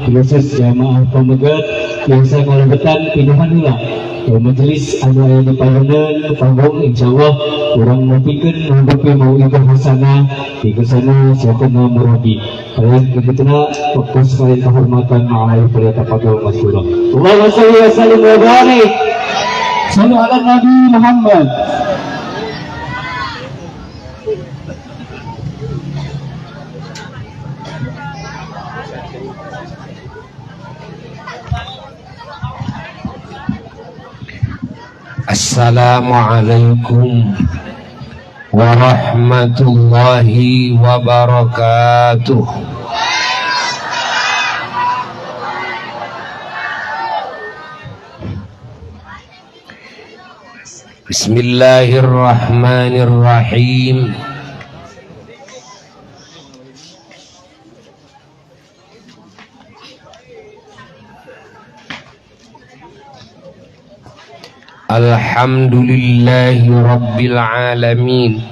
khusus jamaah pemegat yang saya ngalabetan pilihan nila majelis anu aya di panggung panggung insyaallah urang mupikeun nganggupi mau ibadah hasanah di kesana siapana murabi kalian kibetuna fokus kalian kehormatan ma'al pada tafadhol masykurah. Allahumma shalli wa sallim wa barik sallu ala Nabi Muhammad. Assalamualaikum warahmatullahi wabarakatuh. Bismillahirrahmanirrahim. Alhamdulillahi rabbil alamin.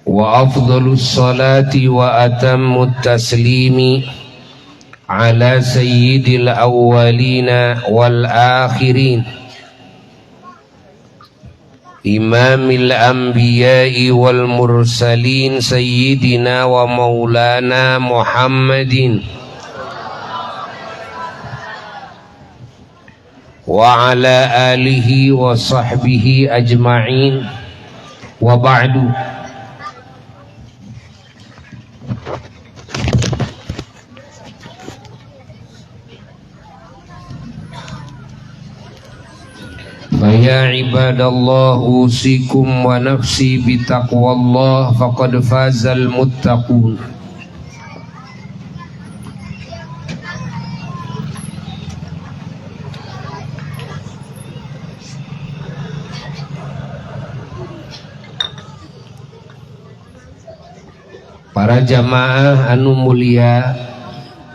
Wa afdhalus salati wa atammut taslimi ala sayyidil awwalina wal akhirin imamil anbiya'i wal mursalin sayyidina wa maulana Muhammadin wa ala alihi wa sahbihi ajma'in wa ba'du. Ya ibadallah usikum wa nafsi bitaqwallah faqad fazal muttaqun. Para jamaah anu mulia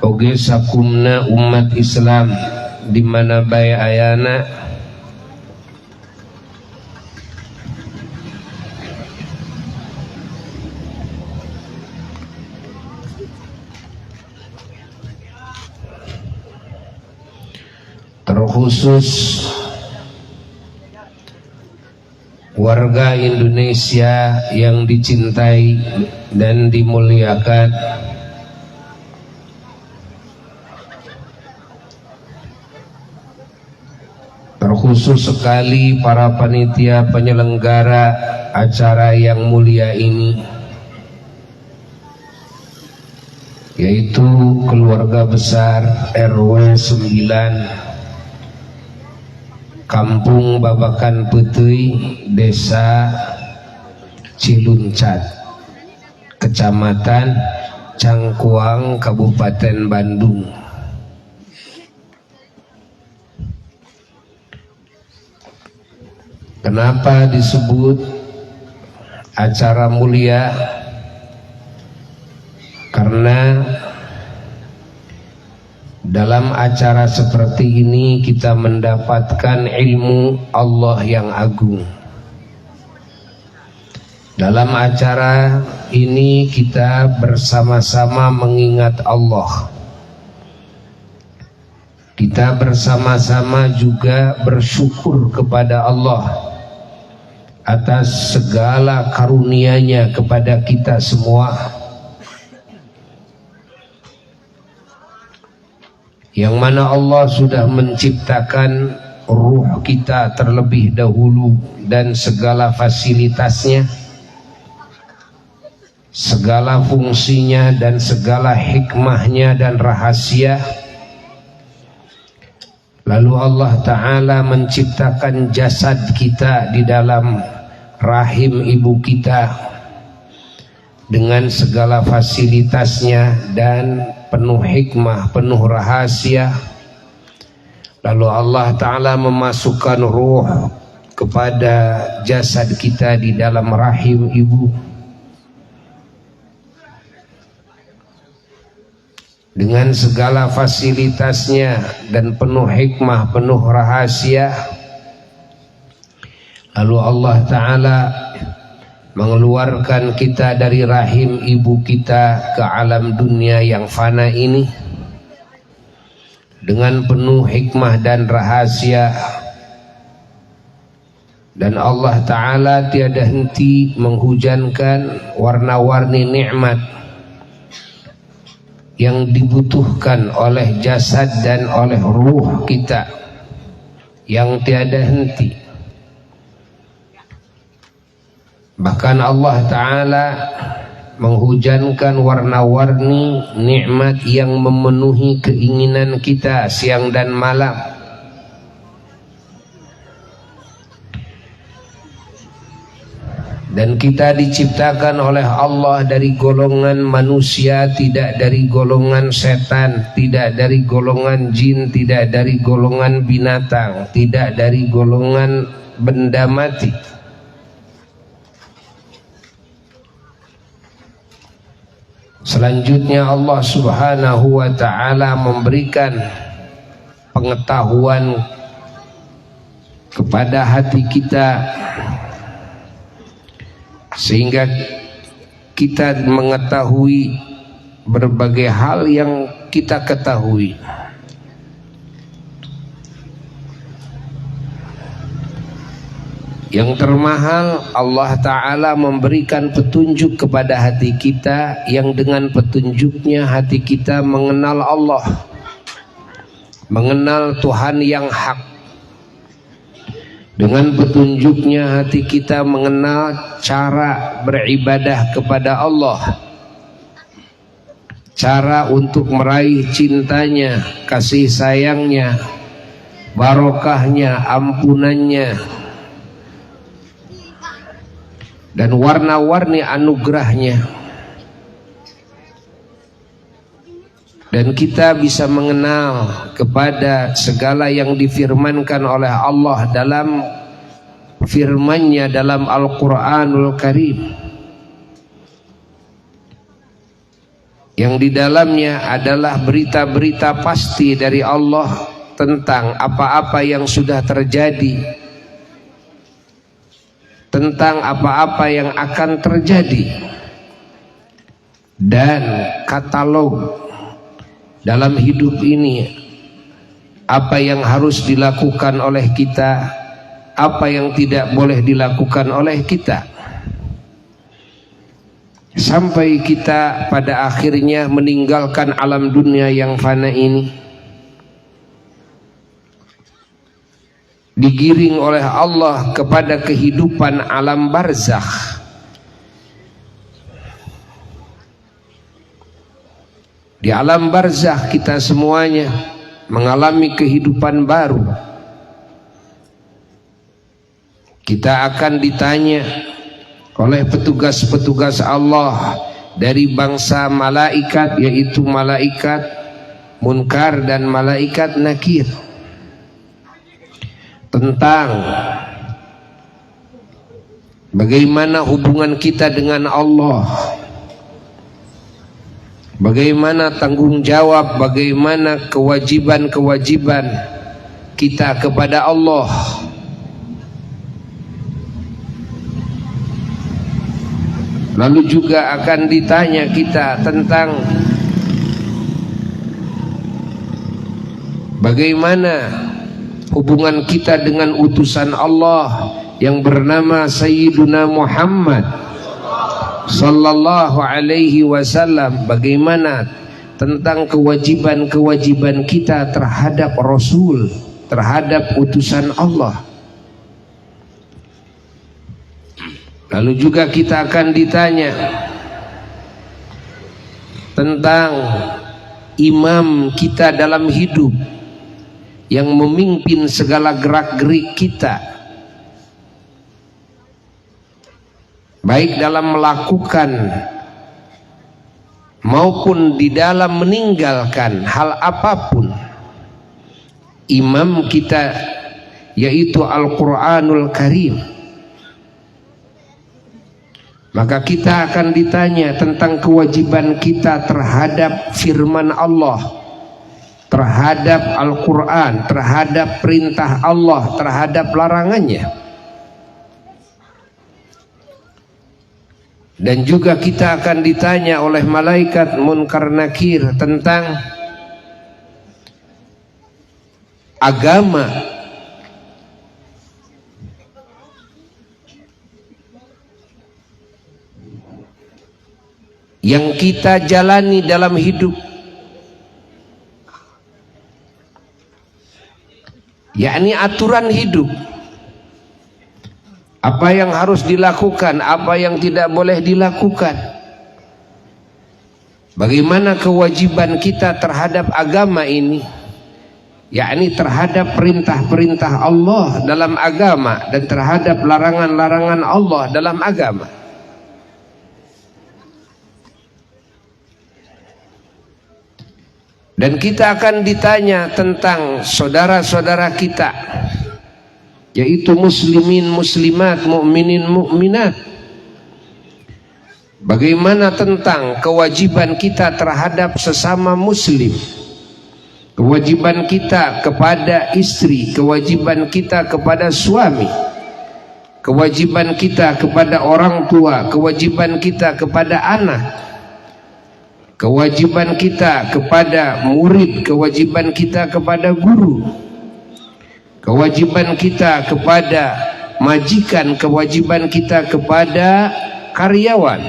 oge sakumna umat Islam di mana bae ayana, terkhusus warga Indonesia yang dicintai dan dimuliakan, terkhusus sekali para panitia penyelenggara acara yang mulia ini, yaitu keluarga besar RW 9 Kampung Babakan Putui, Desa Ciluncat, Kecamatan Cangkuang, Kabupaten Bandung. Kenapa disebut acara mulia? Karena dalam acara seperti ini kita mendapatkan ilmu Allah yang agung. Dalam acara ini kita bersama-sama mengingat Allah. Kita bersama-sama juga bersyukur kepada Allah atas segala karunia-Nya kepada kita semua, yang mana Allah sudah menciptakan ruh kita terlebih dahulu dan segala fasilitasnya, segala fungsinya dan segala hikmahnya dan rahasia. Lalu Allah Ta'ala menciptakan jasad kita di dalam rahim ibu kita dengan segala fasilitasnya dan penuh hikmah, penuh rahasia. Lalu Allah Ta'ala memasukkan ruh kepada jasad kita di dalam rahim ibu dengan segala fasilitasnya dan penuh hikmah, penuh rahasia. Lalu Allah Ta'ala mengeluarkan kita dari rahim ibu kita ke alam dunia yang fana ini dengan penuh hikmah dan rahasia. Dan Allah Ta'ala tiada henti menghujankan warna-warni nikmat yang dibutuhkan oleh jasad dan oleh ruh kita yang tiada henti. Bahkan Allah Ta'ala menghujankan warna-warni nikmat yang memenuhi keinginan kita siang dan malam. Dan kita diciptakan oleh Allah dari golongan manusia, tidak dari golongan setan, tidak dari golongan jin, tidak dari golongan binatang, tidak dari golongan benda mati. Selanjutnya Allah Subhanahu wa Ta'ala memberikan pengetahuan kepada hati kita sehingga kita mengetahui berbagai hal yang kita ketahui. Yang termahal, Allah Ta'ala memberikan petunjuk kepada hati kita yang dengan petunjuknya hati kita mengenal Allah, mengenal Tuhan yang hak. Dengan petunjuknya hati kita mengenal cara beribadah kepada Allah, cara untuk meraih cintanya, kasih sayangnya, barokahnya, ampunannya, dan warna-warni anugerahnya. Dan kita bisa mengenal kepada segala yang difirmankan oleh Allah dalam firman-Nya dalam Al-Quranul Karim, yang di dalamnya adalah berita-berita pasti dari Allah tentang apa-apa yang sudah terjadi, tentang apa-apa yang akan terjadi, dan katalog dalam hidup ini apa yang harus dilakukan oleh kita, apa yang tidak boleh dilakukan oleh kita, sampai kita pada akhirnya meninggalkan alam dunia yang fana ini, digiring oleh Allah kepada kehidupan alam barzakh. Di alam barzakh kita semuanya mengalami kehidupan baru. Kita akan ditanya oleh petugas-petugas Allah dari bangsa malaikat, yaitu malaikat Munkar dan malaikat Nakir, tentang bagaimana hubungan kita dengan Allah, bagaimana tanggung jawab, bagaimana kewajiban-kewajiban kita kepada Allah. Lalu juga akan ditanya kita tentang bagaimana hubungan kita dengan utusan Allah yang bernama Sayyiduna Muhammad Sallallahu alaihi wasallam. Bagaimana tentang kewajiban-kewajiban kita terhadap Rasul, terhadap utusan Allah. Lalu juga kita akan ditanya tentang imam kita dalam hidup yang memimpin segala gerak-gerik kita, baik dalam melakukan maupun di dalam meninggalkan hal apapun. Imam kita yaitu Al-Quranul Karim. Maka kita akan ditanya tentang kewajiban kita terhadap firman Allah, terhadap Al-Quran, terhadap perintah Allah, terhadap larangannya. Dan juga kita akan ditanya oleh malaikat Munkar Nakir tentang agama yang kita jalani dalam hidup, yakni aturan hidup. Apa yang harus dilakukan, apa yang tidak boleh dilakukan. Bagaimana kewajiban kita terhadap agama ini, yakni terhadap perintah-perintah Allah dalam agama dan terhadap larangan-larangan Allah dalam agama. Dan kita akan ditanya tentang saudara-saudara kita, yaitu muslimin muslimat, mukminin mukminat. Bagaimana tentang kewajiban kita terhadap sesama muslim, kewajiban kita kepada istri, kewajiban kita kepada suami, kewajiban kita kepada orang tua, kewajiban kita kepada anak, kewajiban kita kepada murid, kewajiban kita kepada guru, kewajiban kita kepada majikan, kewajiban kita kepada karyawan,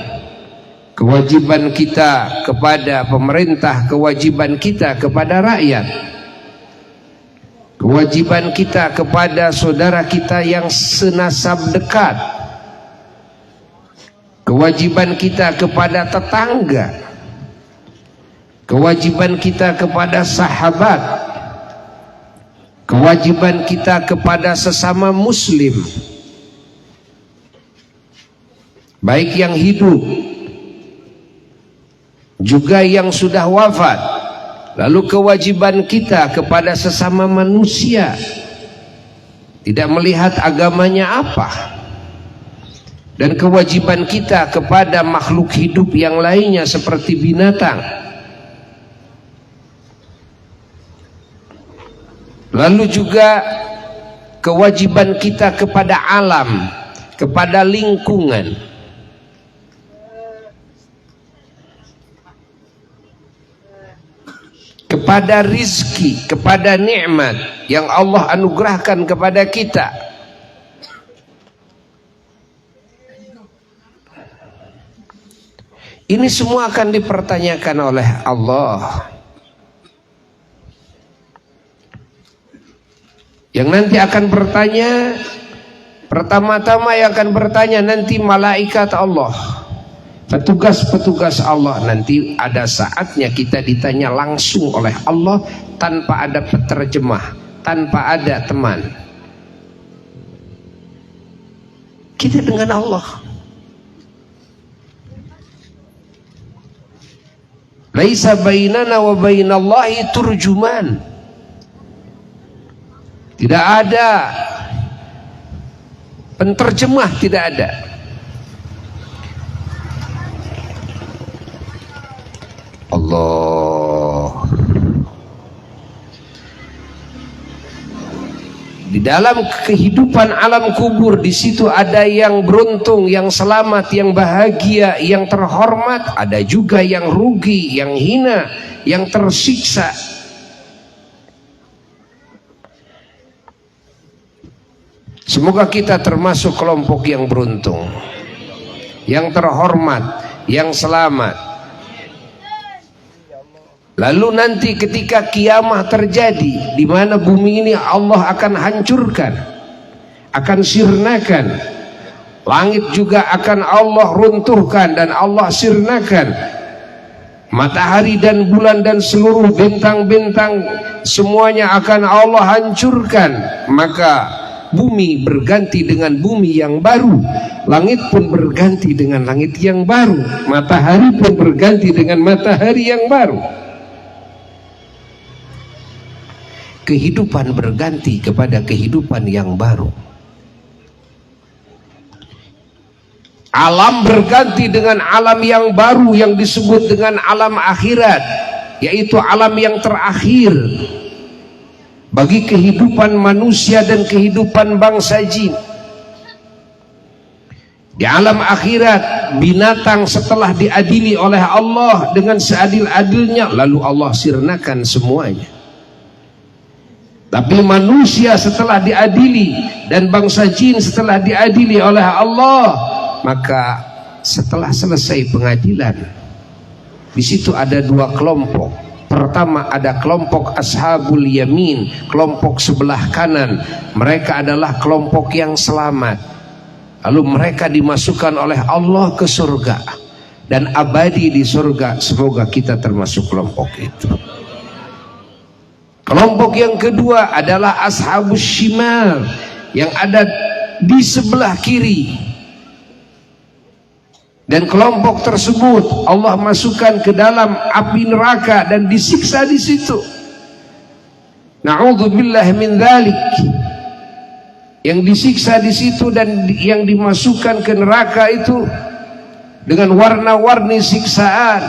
kewajiban kita kepada pemerintah, kewajiban kita kepada rakyat, kewajiban kita kepada saudara kita yang senasab dekat, kewajiban kita kepada tetangga, kewajiban kita kepada sahabat, kewajiban kita kepada sesama muslim, baik yang hidup juga yang sudah wafat. Lalu kewajiban kita kepada sesama manusia, tidak melihat agamanya apa, dan kewajiban kita kepada makhluk hidup yang lainnya seperti binatang. Lalu juga kewajiban kita kepada alam, kepada lingkungan, kepada rizki, kepada nikmat yang Allah anugerahkan kepada kita. Ini semua akan dipertanyakan oleh Allah. Yang nanti akan bertanya, pertama-tama yang akan bertanya nanti malaikat Allah, petugas-petugas Allah. Nanti ada saatnya kita ditanya langsung oleh Allah tanpa ada penerjemah, tanpa ada teman. Kita dengan Allah. Laisa bainana wa bainallahi turjuman. Tidak ada penterjemah, tidak ada. Allah. Di dalam kehidupan alam kubur, di situ ada yang beruntung, yang selamat, yang bahagia, yang terhormat. Ada juga yang rugi, yang hina, yang tersiksa. Semoga kita termasuk kelompok yang beruntung, yang terhormat, yang selamat. Lalu nanti ketika kiamah terjadi, di mana bumi ini Allah akan hancurkan, akan sirnakan, langit juga akan Allah runtuhkan dan Allah sirnakan, matahari dan bulan dan seluruh bintang-bintang semuanya akan Allah hancurkan. Maka bumi berganti dengan bumi yang baru, langit pun berganti dengan langit yang baru, matahari pun berganti dengan matahari yang baru. Kehidupan berganti kepada kehidupan yang baru. Alam berganti dengan alam yang baru yang disebut dengan alam akhirat, yaitu alam yang terakhir bagi kehidupan manusia dan kehidupan bangsa jin. Di alam akhirat binatang setelah diadili oleh Allah dengan seadil-adilnya, lalu Allah sirnakan semuanya. Tapi manusia setelah diadili dan bangsa jin setelah diadili oleh Allah, maka setelah selesai pengadilan, di situ ada dua kelompok. Pertama ada kelompok ashabul yamin, kelompok sebelah kanan. Mereka adalah kelompok yang selamat. Lalu mereka dimasukkan oleh Allah ke surga dan abadi di surga. Semoga kita termasuk kelompok itu. Kelompok yang kedua adalah ashabus shimal, yang ada di sebelah kiri. Dan kelompok tersebut Allah masukkan ke dalam api neraka dan disiksa di situ. Na'udzubillah min dzalik. Yang disiksa di situ dan yang dimasukkan ke neraka itu dengan warna-warni siksaan.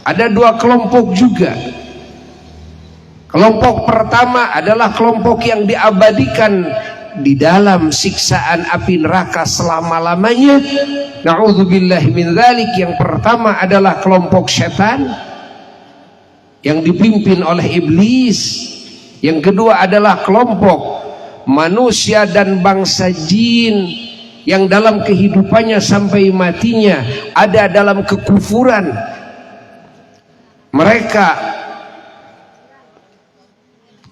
Ada dua kelompok juga. Kelompok pertama adalah kelompok yang diabadikan di dalam siksaan api neraka selama-lamanya. Na'udzubillah min dzalik. Yang pertama adalah kelompok setan yang dipimpin oleh iblis. Yang kedua adalah kelompok manusia dan bangsa jin yang dalam kehidupannya sampai matinya ada dalam kekufuran. Mereka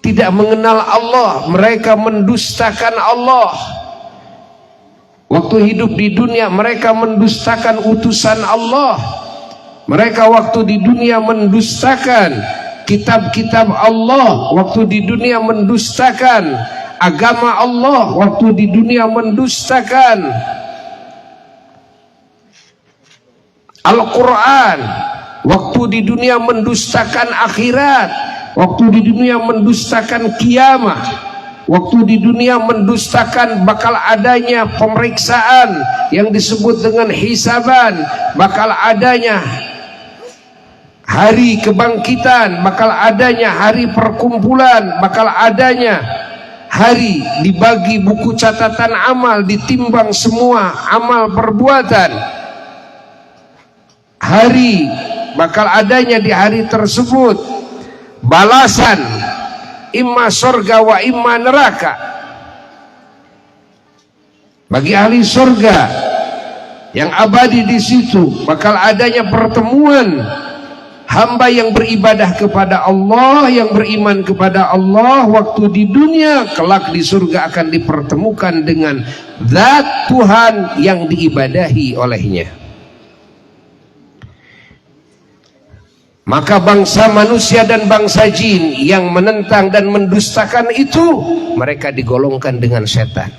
tidak mengenal Allah, mereka mendustakan Allah. Waktu hidup di dunia mereka mendustakan utusan Allah. Mereka waktu di dunia mendustakan kitab-kitab Allah. Waktu di dunia mendustakan agama Allah. Waktu di dunia mendustakan Al-Quran. Waktu di dunia mendustakan akhirat. Waktu di dunia mendustakan kiamat. Waktu di dunia mendustakan bakal adanya pemeriksaan yang disebut dengan hisaban. Bakal adanya hari kebangkitan. Bakal adanya hari perkumpulan. Bakal adanya hari dibagi buku catatan amal, ditimbang semua amal perbuatan. Hari bakal adanya di hari tersebut balasan, imma surga wa imma neraka. Bagi ahli surga yang abadi di situ bakal adanya pertemuan hamba yang beribadah kepada Allah, yang beriman kepada Allah waktu di dunia. Kelak di surga akan dipertemukan dengan zat Tuhan yang diibadahi olehnya. Maka bangsa manusia dan bangsa jin yang menentang dan mendustakan itu, mereka digolongkan dengan setan,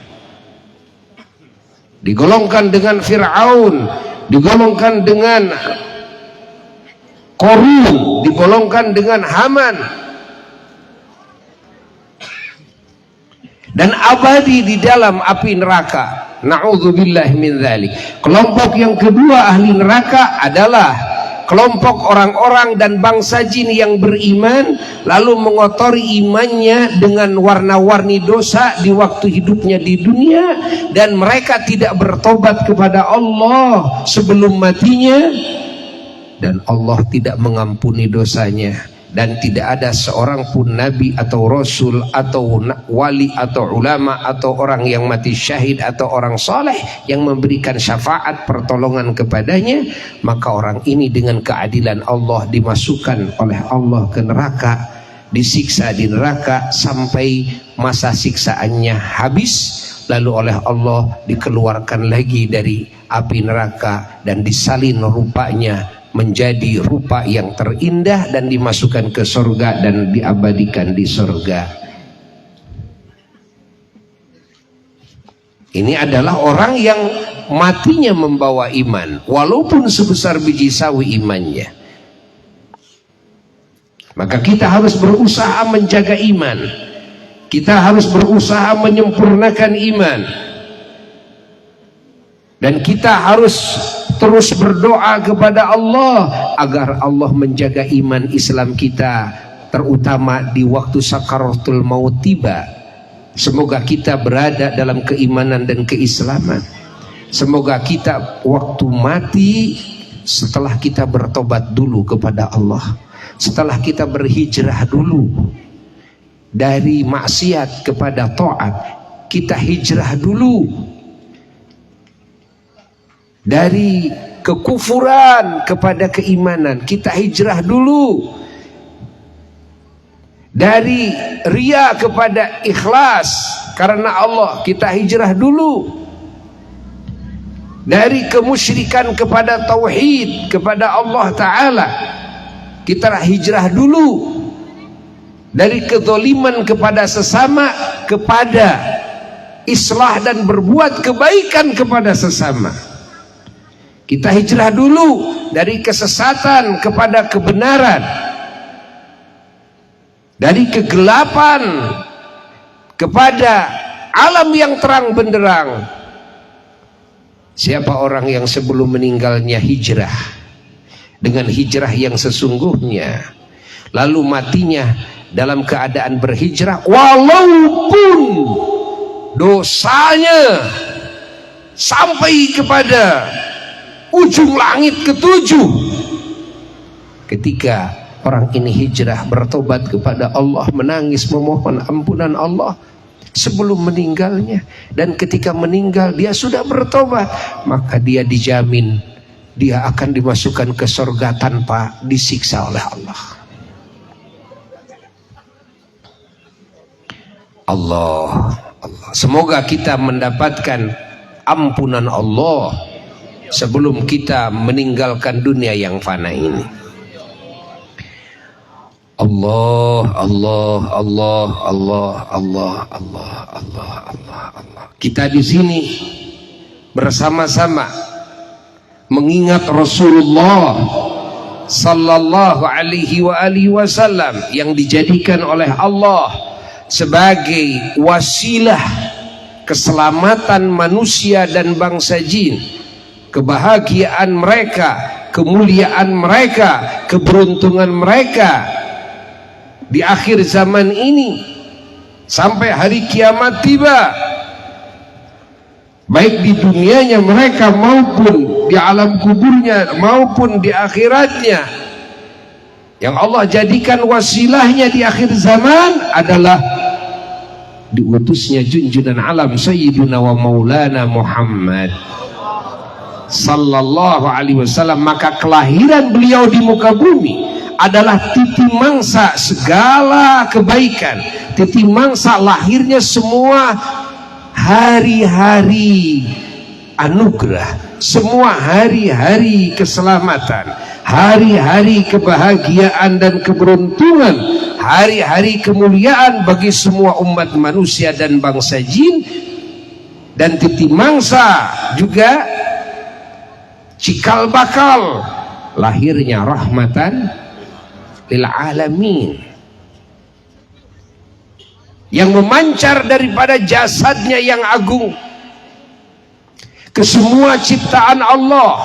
digolongkan dengan Fir'aun, digolongkan dengan Korun, digolongkan dengan Haman, dan abadi di dalam api neraka. Na'udzubillah min dzalik. Kelompok yang kedua ahli neraka adalah kelompok orang-orang dan bangsa jin yang beriman lalu mengotori imannya dengan warna-warni dosa di waktu hidupnya di dunia, dan mereka tidak bertobat kepada Allah sebelum matinya, dan Allah tidak mengampuni dosanya. Dan tidak ada seorang pun nabi atau rasul atau wali atau ulama atau orang yang mati syahid atau orang soleh yang memberikan syafaat pertolongan kepadanya. Maka orang ini dengan keadilan Allah dimasukkan oleh Allah ke neraka, disiksa di neraka sampai masa siksaannya habis, lalu oleh Allah dikeluarkan lagi dari api neraka dan disalin rupanya menjadi rupa yang terindah dan dimasukkan ke surga dan diabadikan di surga. Ini adalah orang yang matinya membawa iman walaupun sebesar biji sawi imannya. Maka kita harus berusaha menjaga iman, kita harus berusaha menyempurnakan iman, dan kita harus terus berdoa kepada Allah agar Allah menjaga iman Islam kita, terutama di waktu sakaratul maut tiba. Semoga kita berada dalam keimanan dan keislaman. Semoga kita waktu mati, setelah kita bertobat dulu kepada Allah, setelah kita berhijrah dulu dari maksiat kepada taat, kita hijrah dulu dari kekufuran kepada keimanan, kita hijrah dulu dari ria kepada ikhlas karena Allah, kita hijrah dulu dari kemusyrikan kepada tauhid kepada Allah Ta'ala, kita hijrah dulu dari kezaliman kepada sesama kepada islah dan berbuat kebaikan kepada sesama. Kita hijrah dulu dari kesesatan kepada kebenaran, dari kegelapan kepada alam yang terang benderang. Siapa orang yang sebelum meninggalnya hijrah dengan hijrah yang sesungguhnya, lalu matinya dalam keadaan berhijrah, walaupun dosanya sampai kepada ujung langit ketujuh, ketika orang ini hijrah bertobat kepada Allah, menangis memohon ampunan Allah sebelum meninggalnya, dan ketika meninggal dia sudah bertobat, maka dia dijamin dia akan dimasukkan ke surga tanpa disiksa oleh Allah. Allah, semoga kita mendapatkan ampunan Allah sebelum kita meninggalkan dunia yang fana ini. Allah, Allah, Allah, Allah, Allah, Allah, Allah, Allah, Allah. Kita di sini bersama-sama mengingat Rasulullah sallallahu alaihi wasallam yang dijadikan oleh Allah sebagai wasilah keselamatan manusia dan bangsa jin, kebahagiaan mereka, kemuliaan mereka, keberuntungan mereka di akhir zaman ini sampai hari kiamat tiba, baik di dunianya mereka maupun di alam kuburnya maupun di akhiratnya. Yang Allah jadikan wasilahnya di akhir zaman adalah diutusnya junjungan alam Sayyiduna wa Maulana Muhammad sallallahu alaihi wasallam. Maka kelahiran beliau di muka bumi adalah titi mangsa segala kebaikan, titi mangsa lahirnya semua hari-hari anugerah, semua hari-hari keselamatan, hari-hari kebahagiaan dan keberuntungan, hari-hari kemuliaan bagi semua umat manusia dan bangsa jin. Dan titi mangsa juga cikal bakal lahirnya rahmatan lil alamin, yang memancar daripada jasadnya yang agung ke semua ciptaan Allah.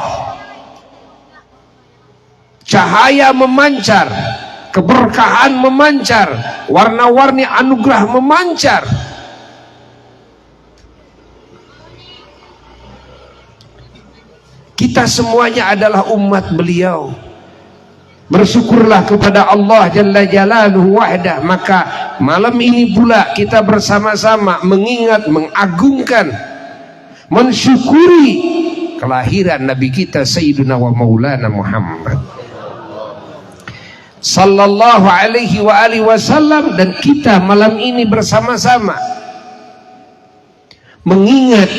Cahaya memancar, keberkahan memancar, warna-warni anugerah memancar. Kita semuanya adalah umat beliau. Bersyukurlah kepada Allah Jalla Jalaluhu wahdah. Maka malam ini pula kita bersama-sama mengingat, mengagungkan, mensyukuri kelahiran Nabi kita Sayyiduna wa Maulana Muhammad sallallahu alaihi wasallam. Dan kita malam ini bersama-sama mengingat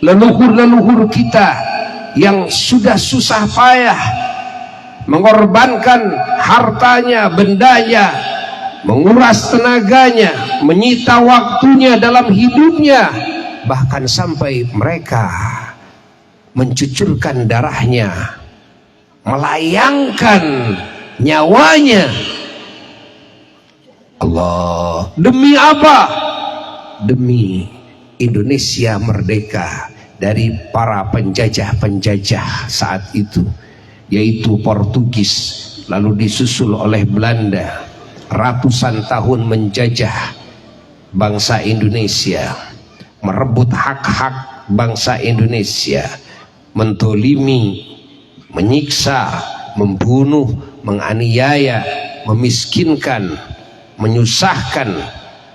leluhur-leluhur kita yang sudah susah payah mengorbankan hartanya, bendanya, menguras tenaganya, menyita waktunya dalam hidupnya, bahkan sampai mereka mencucurkan darahnya, melayangkan nyawanya. Allah, demi apa? Demi Indonesia merdeka dari para penjajah-penjajah saat itu, yaitu Portugis, lalu disusul oleh Belanda, ratusan tahun menjajah bangsa Indonesia, merebut hak-hak bangsa Indonesia, mentolimi, menyiksa, membunuh, menganiaya, memiskinkan, menyusahkan,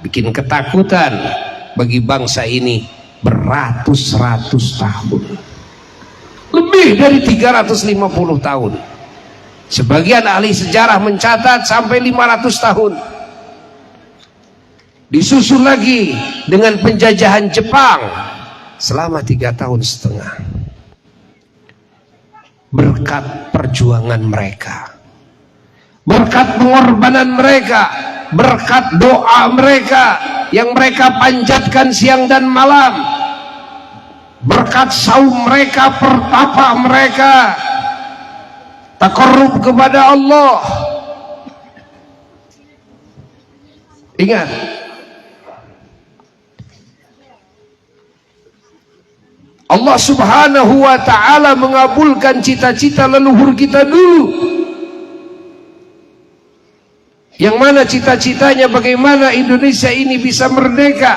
bikin ketakutan bagi bangsa ini beratus-ratus tahun, lebih dari 350 tahun. Sebagian ahli sejarah mencatat sampai 500 tahun. Disusul lagi dengan penjajahan Jepang selama 3 tahun setengah. Berkat perjuangan mereka, berkat pengorbanan mereka, berkat doa mereka yang mereka panjatkan siang dan malam, berkat saum mereka, pertapa mereka, taqarrub kepada Allah. Ingat, Allah subhanahu wa ta'ala mengabulkan cita-cita leluhur kita dulu, yang mana cita-citanya bagaimana Indonesia ini bisa merdeka.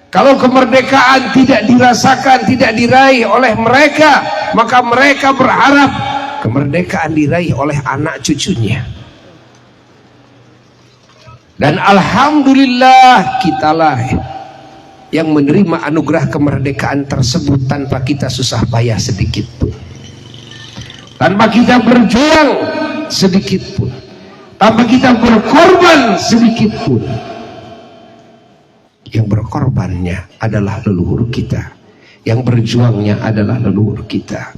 Kalau kemerdekaan tidak dirasakan, tidak diraih oleh mereka, maka mereka berharap kemerdekaan diraih oleh anak cucunya. Dan alhamdulillah kitalah yang menerima anugerah kemerdekaan tersebut tanpa kita susah payah sedikit pun, tanpa kita berjuang sedikit pun, tanpa kita berkorban sedikit pun. Yang berkorbannya adalah leluhur kita, yang berjuangnya adalah leluhur kita,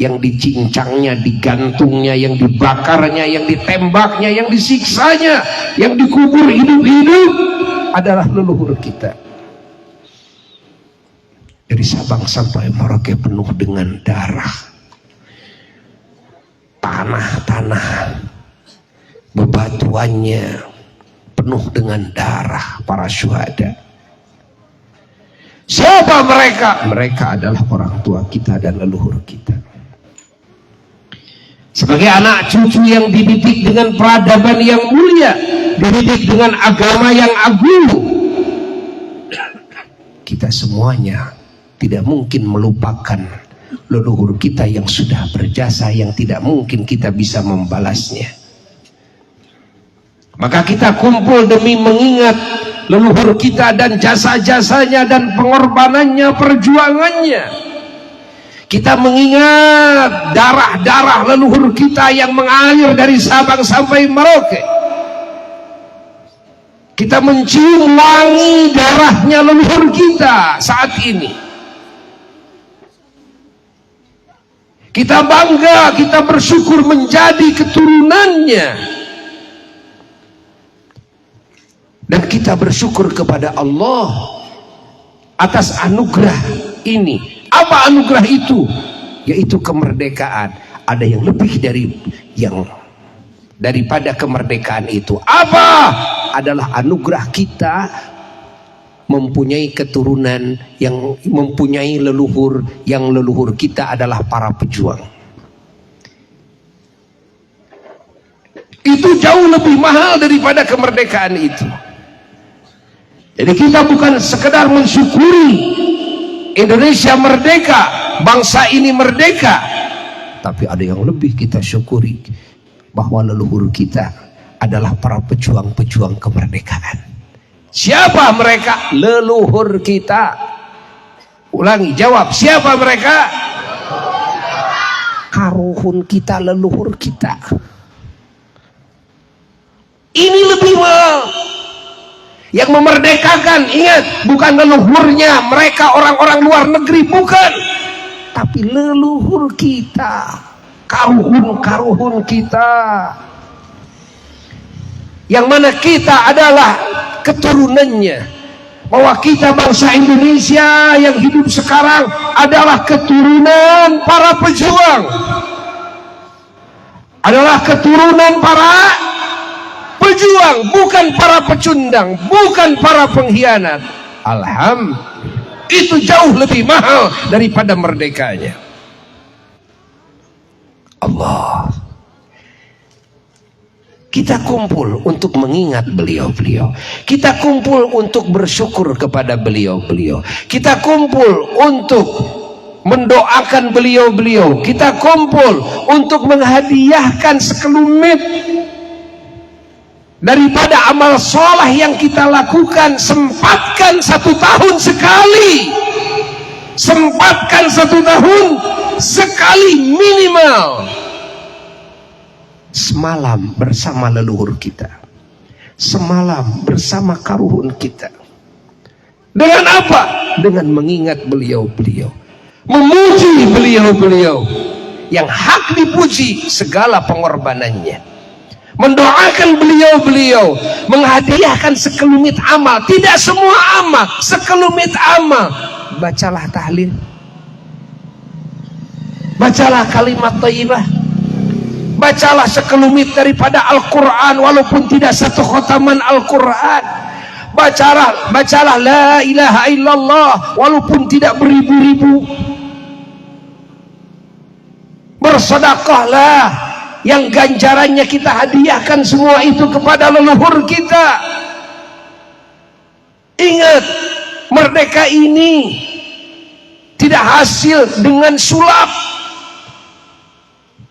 yang dicincangnya, digantungnya, yang dibakarnya, yang ditembaknya, yang disiksanya, yang dikubur hidup-hidup adalah leluhur kita. Dari Sabang sampai Merauke penuh dengan darah, tanah-tanah bebatuannya penuh dengan darah para syuhada. Siapa mereka? Mereka adalah orang tua kita dan leluhur kita. Sebagai anak cucu yang dididik dengan peradaban yang mulia, dididik dengan agama yang agung, kita semuanya tidak mungkin melupakan leluhur kita yang sudah berjasa, yang tidak mungkin kita bisa membalasnya. Maka kita kumpul demi mengingat leluhur kita dan jasa-jasanya dan pengorbanannya, perjuangannya. Kita mengingat darah-darah leluhur kita yang mengalir dari Sabang sampai Merauke. Kita mencium wangi darahnya leluhur kita saat ini. Kita bangga, kita bersyukur menjadi keturunannya. Dan kita bersyukur kepada Allah atas anugerah ini. Apa anugerah itu? Yaitu kemerdekaan. Ada yang lebih daripada kemerdekaan itu. Apa? Adalah anugerah kita mempunyai keturunan yang mempunyai leluhur, yang leluhur kita adalah para pejuang. Itu jauh lebih mahal daripada kemerdekaan itu. Jadi kita bukan sekedar mensyukuri Indonesia merdeka, bangsa ini merdeka, tapi ada yang lebih kita syukuri, bahwa leluhur kita adalah para pejuang-pejuang kemerdekaan. Siapa mereka? Leluhur kita. Ulangi, jawab, siapa mereka? Karuhun kita, leluhur kita. Ini lebih mahal. Yang memerdekakan, ingat, bukan leluhurnya mereka orang-orang luar negeri, bukan, tapi leluhur kita, karuhun-karuhun kita, yang mana kita adalah keturunannya. Bahwa kita bangsa Indonesia yang hidup sekarang adalah keturunan para pejuang, adalah keturunan para pejuang, bukan para pecundang, bukan para pengkhianat. Alhamdulillah, itu jauh lebih mahal daripada merdekanya. Allah. Kita kumpul untuk mengingat beliau-beliau. Kita kumpul untuk bersyukur kepada beliau-beliau. Kita kumpul untuk mendoakan beliau-beliau. Kita kumpul untuk menghadiahkan sekelumit daripada amal soleh yang kita lakukan. Sempatkan 1 tahun sekali. Sempatkan 1 tahun sekali minimal. Semalam bersama leluhur kita, semalam bersama karuhun kita. Dengan apa? Dengan mengingat beliau-beliau, memuji beliau-beliau yang hak dipuji segala pengorbanannya, mendoakan beliau-beliau, menghadiahkan sekelumit amal. Tidak semua amal, sekelumit amal. Bacalah tahlil, bacalah kalimat thayyibah, bacalah sekelumit daripada Al-Quran walaupun tidak satu khotaman Al-Quran. Bacalah la ilaha illallah walaupun tidak beribu-ribu. Bersedekahlah yang ganjarannya kita hadiahkan semua itu kepada leluhur kita. Ingat, merdeka ini tidak hasil dengan sulap,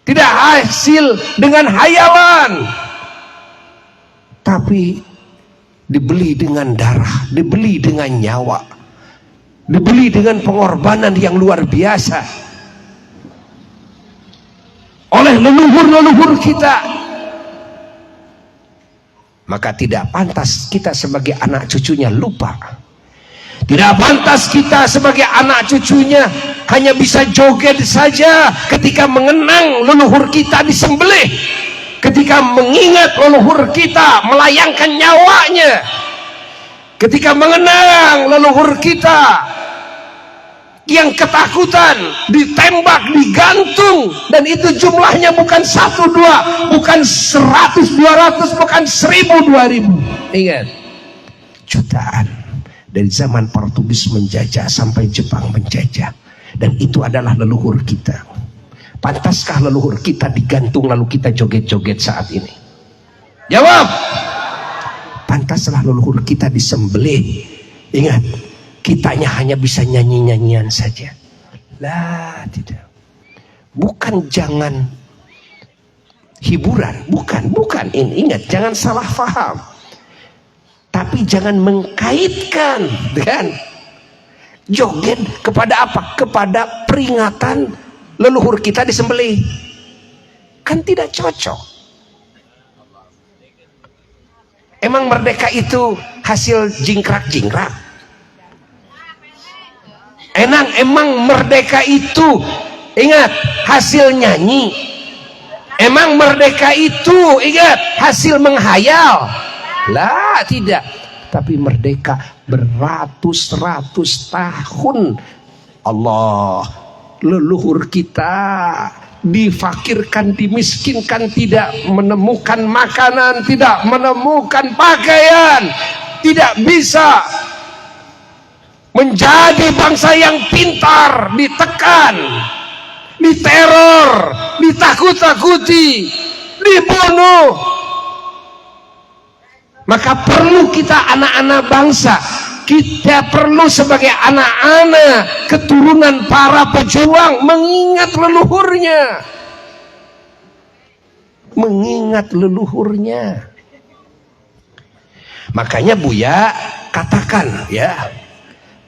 tidak hasil dengan hayalan, tapi dibeli dengan darah, dibeli dengan nyawa, dibeli dengan pengorbanan yang luar biasa oleh leluhur-leluhur kita. Maka tidak pantas kita sebagai anak cucunya lupa. Tidak pantas kita sebagai anak cucunya hanya bisa joget saja ketika mengenang leluhur kita disembelih, ketika mengingat leluhur kita melayangkan nyawanya, ketika mengenang leluhur kita yang ketakutan ditembak, digantung, dan itu jumlahnya bukan 1, 2, bukan 100, 200, bukan 1000, 2000. Ingat, jutaan. Dari zaman Portugis menjajah sampai Jepang menjajah, dan itu adalah leluhur kita. Pantaskah leluhur kita digantung lalu kita joget-joget saat ini? Jawab. Pantaslah leluhur kita disembelih. Ingat, kitanya hanya bisa nyanyi-nyanyian saja. Lah, tidak. Bukan jangan hiburan, bukan. Ingat, jangan salah faham. Tapi jangan mengkaitkan dengan joget kepada apa? Kepada peringatan leluhur kita disembelih. Kan tidak cocok. Emang merdeka itu hasil jingkrak-jingkrak? Emang merdeka itu, ingat, hasil nyanyi? Emang merdeka itu, ingat, hasil menghayal? Lah, tidak. Tapi merdeka beratus-ratus tahun. Allah, leluhur kita difakirkan, dimiskinkan, tidak menemukan makanan, tidak menemukan pakaian, tidak bisa menjadi bangsa yang pintar, ditekan, diteror, ditakut-takuti, dibunuh. Maka perlu kita anak-anak bangsa, kita perlu sebagai anak-anak keturunan para pejuang mengingat leluhurnya. Mengingat leluhurnya. Makanya Buya katakan, ya,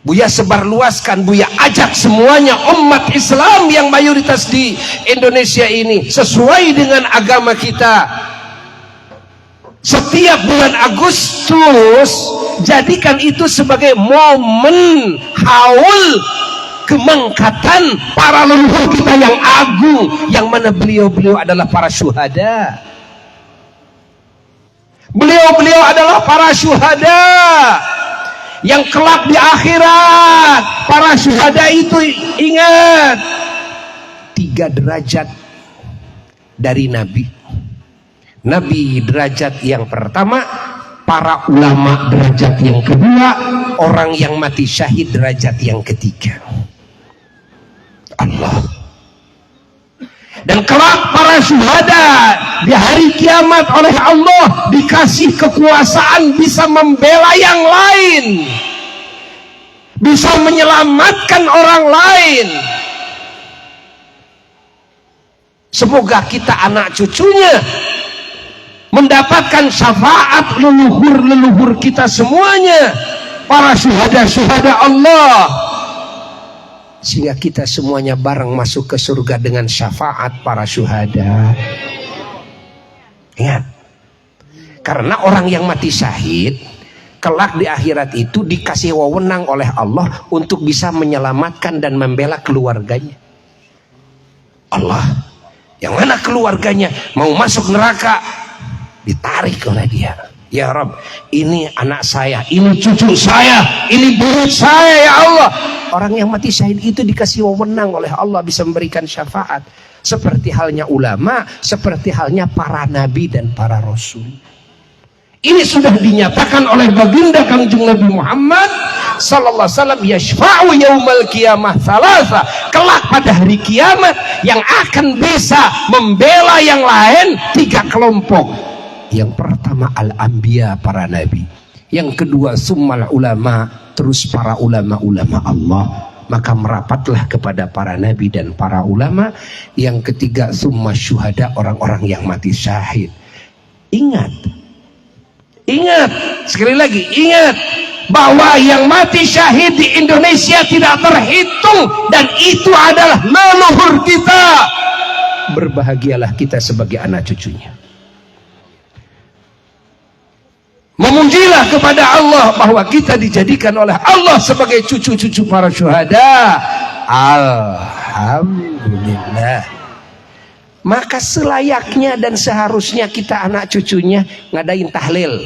Buya sebarluaskan, Buya ajak semuanya umat Islam yang mayoritas di Indonesia ini sesuai dengan agama kita. Setiap bulan Agustus jadikan itu sebagai momen haul kemangkatan para leluhur kita yang agung, yang mana beliau-beliau adalah para syuhada. Beliau-beliau adalah para syuhada yang kelak di akhirat. Para syuhada itu, ingat, 3 derajat dari Nabi. Nabi derajat yang pertama, para ulama derajat yang kedua, orang yang mati syahid derajat yang ketiga. Allah. Dan kelak para syuhada di hari kiamat oleh Allah dikasih kekuasaan bisa membela yang lain, bisa menyelamatkan orang lain. Semoga kita anak cucunya mendapatkan syafaat leluhur-leluhur kita semuanya, para syuhada-syuhada Allah, sehingga kita semuanya bareng masuk ke surga dengan syafaat para syuhada. Ingat, karena orang yang mati syahid kelak di akhirat itu dikasih wewenang oleh Allah untuk bisa menyelamatkan dan membela keluarganya. Allah, yang mana keluarganya mau masuk neraka, ditarik oleh dia. Ya Rabb, ini anak saya, ini cucu saya, ini murid saya, ya Allah. Orang yang mati syahid itu dikasih wewenang oleh Allah bisa memberikan syafaat. Seperti halnya ulama, seperti halnya para nabi dan para rasul. Ini sudah dinyatakan oleh baginda Kangjeng Nabi Muhammad sallallahu alaihi wasallam, yashfa'u yaumal qiyamah thalatha. Kelak pada hari kiamat yang akan bisa membela yang lain 3 kelompok. Yang pertama al-anbiya, para nabi. Yang kedua summal ulama, terus para ulama-ulama Allah. Maka merapatlah kepada para nabi dan para ulama. Yang ketiga summa syuhada, orang-orang yang mati syahid. Ingat, sekali lagi ingat, bahwa yang mati syahid di Indonesia tidak terhitung, dan itu adalah leluhur kita. Berbahagialah kita sebagai anak cucunya. Memujilah kepada Allah bahwa kita dijadikan oleh Allah sebagai cucu-cucu para syuhada. Alhamdulillah. Maka selayaknya dan seharusnya kita anak cucunya ngadain tahlil,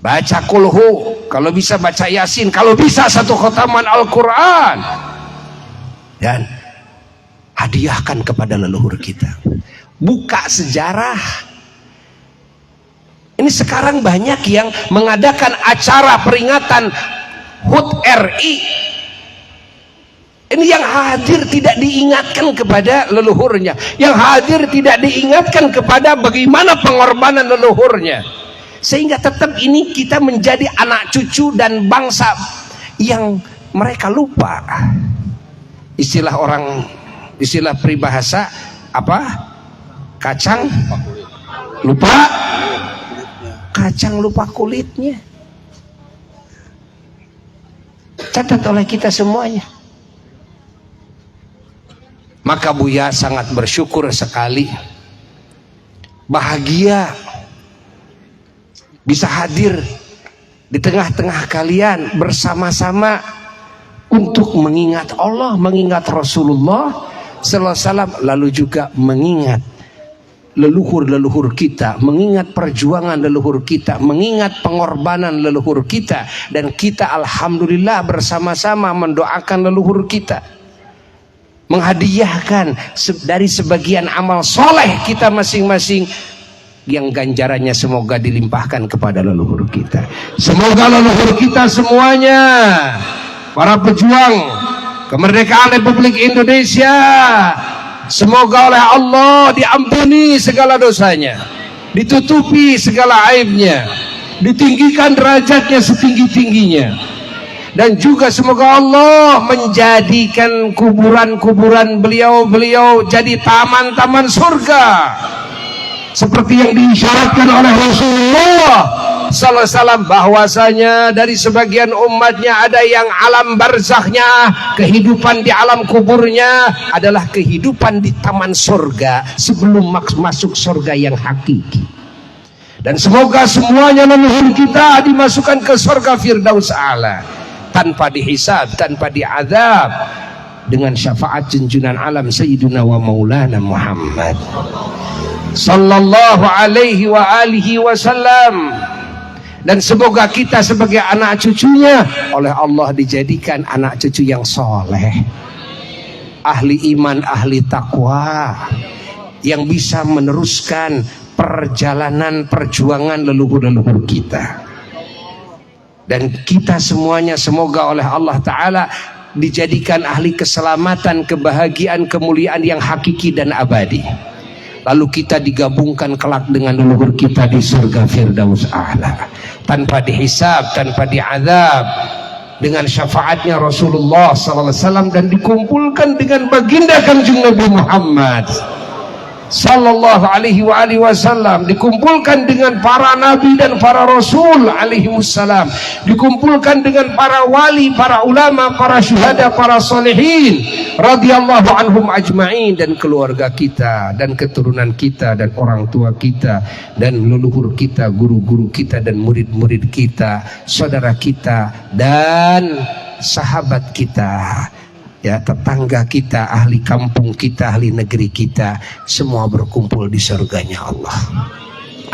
baca kulhu, kalau bisa baca yasin, kalau bisa 1 khotaman Al-Quran, dan hadiahkan kepada leluhur kita. Buka sejarah. Ini sekarang banyak yang mengadakan acara peringatan HUT RI. Ini yang hadir tidak diingatkan kepada leluhurnya, yang hadir tidak diingatkan kepada bagaimana pengorbanan leluhurnya, sehingga tetap ini kita menjadi anak cucu dan bangsa yang mereka lupa. Istilah peribahasa apa? Kacang lupa kulitnya. Catat oleh kita semuanya. Maka Buya sangat bersyukur sekali, bahagia bisa hadir di tengah-tengah kalian bersama-sama untuk mengingat Allah, mengingat Rasulullah sallallahu alaihi wasallam, lalu juga mengingat leluhur-leluhur kita, mengingat perjuangan leluhur kita, mengingat pengorbanan leluhur kita, dan kita alhamdulillah bersama-sama mendoakan leluhur kita, menghadiahkan dari sebagian amal soleh kita masing-masing yang ganjarannya semoga dilimpahkan kepada leluhur kita. Semoga leluhur kita semuanya, para pejuang kemerdekaan Republik Indonesia, semoga oleh Allah diampuni segala dosanya, ditutupi segala aibnya, ditinggikan derajatnya setinggi-tingginya, dan juga semoga Allah menjadikan kuburan-kuburan beliau-beliau jadi taman-taman surga seperti yang diisyaratkan oleh Rasulullah sallallahu alaihi wasallam, bahwasanya dari sebagian umatnya ada yang alam barzakhnya, kehidupan di alam kuburnya adalah kehidupan di taman surga sebelum masuk surga yang hakiki. Dan semoga semuanya leluhur kita dimasukkan ke surga Firdaus A'la tanpa dihisab, tanpa diazab, dengan syafaat junjungan alam Sayyiduna wa Maulana Muhammad sallallahu alaihi wa alihi wasallam. Dan semoga kita sebagai anak cucunya oleh Allah dijadikan anak cucu yang soleh, ahli iman, ahli takwa, yang bisa meneruskan perjalanan perjuangan leluhur-leluhur kita. Dan kita semuanya semoga oleh Allah Ta'ala dijadikan ahli keselamatan, kebahagiaan, kemuliaan yang hakiki dan abadi. Lalu kita digabungkan kelak dengan leluhur kita di surga Firdaus A'la, tanpa dihisab, tanpa diazab, dengan syafaatnya Rasulullah SAW, dan dikumpulkan dengan baginda Kanjeng Nabi Muhammad sallallahu alaihi wasallam, dikumpulkan dengan para nabi dan para rasul alaihi wassalam, dikumpulkan dengan para wali, para ulama, para syuhada, para solehin radhiyallahu anhum ajma'in, dan keluarga kita dan keturunan kita dan orang tua kita dan leluhur kita, guru-guru kita dan murid-murid kita, saudara kita dan sahabat kita, ya, tetangga kita, ahli kampung kita, ahli negeri kita, semua berkumpul di surganya Allah.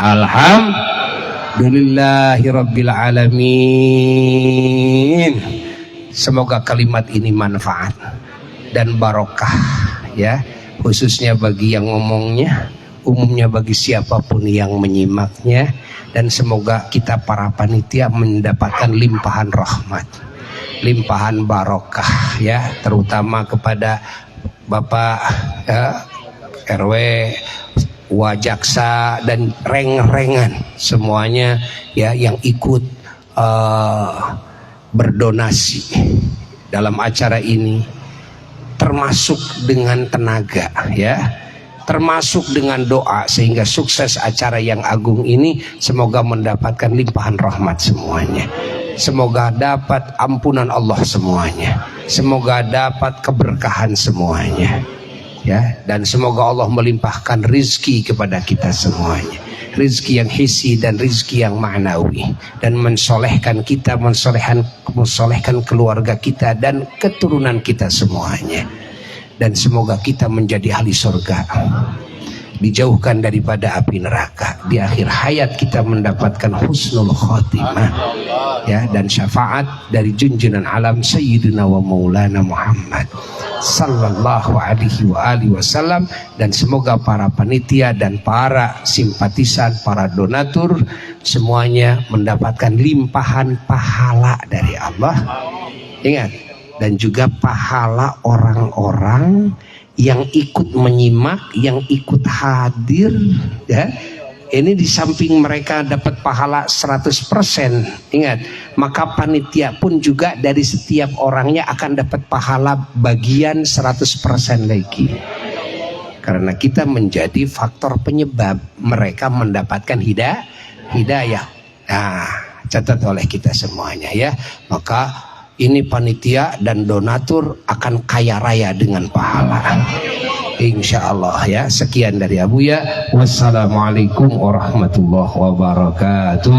Alhamdulillahirabbil alamin. Semoga kalimat ini manfaat dan barokah, ya, khususnya bagi yang ngomongnya, umumnya bagi siapapun yang menyimaknya, dan semoga kita para panitia mendapatkan limpahan rahmat, limpahan barokah, ya, terutama kepada Bapak RW, Wajaksa dan reng-rengan semuanya, ya, yang ikut berdonasi dalam acara ini, termasuk dengan tenaga, ya, termasuk dengan doa, sehingga sukses acara yang agung ini. Semoga mendapatkan limpahan rahmat semuanya. Semoga dapat ampunan Allah semuanya. Semoga dapat keberkahan semuanya, ya, dan semoga Allah melimpahkan rizki kepada kita semuanya, rizki yang hissi dan rizki yang ma'nawi, dan mensolehkan kita, mensolehkan keluarga kita dan keturunan kita semuanya. Dan semoga kita menjadi ahli surga, dijauhkan daripada api neraka, di akhir hayat kita mendapatkan husnul khotimah, ya, dan syafaat dari junjungan alam Sayyidina wa Maulana Muhammad sallallahu alaihi wasallam. Dan semoga para panitia dan para simpatisan, para donatur semuanya mendapatkan limpahan pahala dari Allah. Ingat, dan juga pahala orang-orang yang ikut menyimak, yang ikut hadir, ya. Ini di samping mereka dapat pahala 100%, ingat, maka panitia pun juga dari setiap orangnya akan dapat pahala bagian 100% lagi. Karena kita menjadi faktor penyebab mereka mendapatkan hidayah. Nah, catat oleh kita semuanya, ya. Maka ini panitia dan donatur akan kaya raya dengan pahala, insya Allah, ya. Sekian dari Abuya. Wassalamualaikum warahmatullahi wabarakatuh.